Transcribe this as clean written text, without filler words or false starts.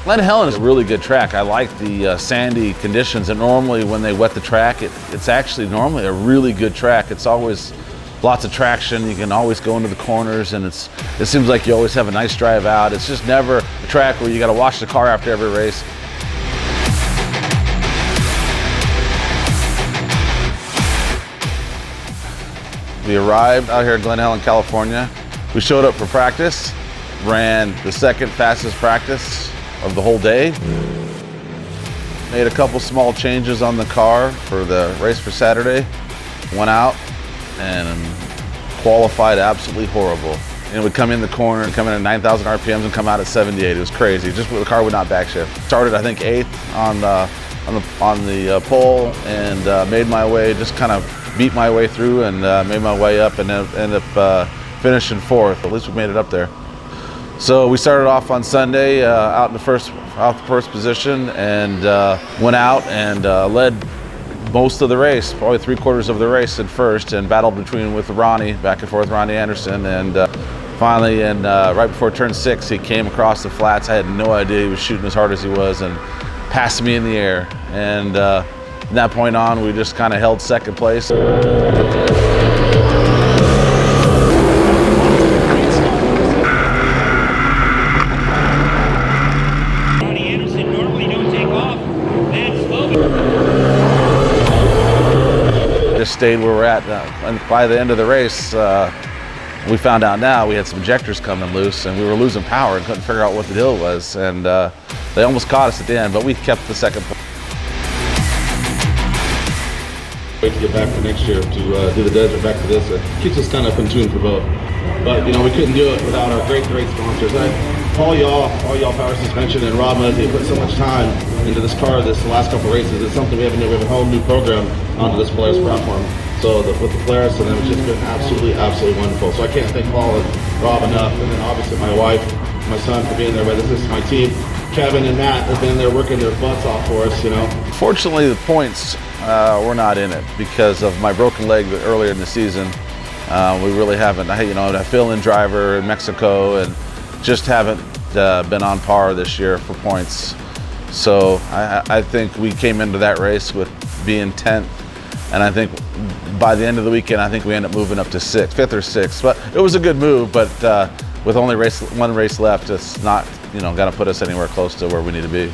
Glen Helen is a really good track. I like the sandy conditions, and normally when they wet the track, it's actually normally a really good track. It's always lots of traction. You can always go into the corners, and it seems like you always have a nice drive out. It's just never a track where you got to wash the car after every race. We arrived out here in Glen Helen, California. We showed up for practice, ran the second fastest practice of the whole day. Made a couple small changes on the car for the race for Saturday. Went out and qualified absolutely horrible. And would come in the corner and come in at 9,000 RPMs and come out at 78. It was crazy. Just the car would not backshift. Started, I think, 8th on the pole, and made my way, just kind of beat my way through and made my way up, and ended up finishing 4th. At least we made it up there. So we started off on Sunday out in the first position, and went out and led most of the race, probably 3/4 of the race in first, and battled with Ronnie, back and forth, Ronnie Anderson, and finally, right before turn 6, he came across the flats. I had no idea he was shooting as hard as he was, and passed me in the air. And from that point on, we just kind of held second place. Just stayed where we're at. And by the end of the race, we found out now we had some injectors coming loose, and we were losing power and couldn't figure out what the deal was. And they almost caught us at the end, but we kept the second place. Wait to get back for next year to do the desert back to this. It keeps us kind of in tune for both. But, you know, we couldn't do it without our great sponsors. All y'all Power Suspension and Rob Muzzy put so much time into this car the last couple of races. It's something we have a whole new program onto this Polaris platform. So with the Polaris and them, it's just been absolutely wonderful. So I can't thank Paul and Rob enough. And then obviously my wife, my son for being there with us. This is my team. Kevin and Matt have been there working their butts off for us, you know. Fortunately, the points were not in it because of my broken leg earlier in the season. We really haven't, a fill-in driver in Mexico, and just haven't been on par this year for points. So I think we came into that race with being 10th, and I think by the end of the weekend, I think we end up moving up to 5th or 6th. But it was a good move, but with only one race left, it's not, going to put us anywhere close to where we need to be.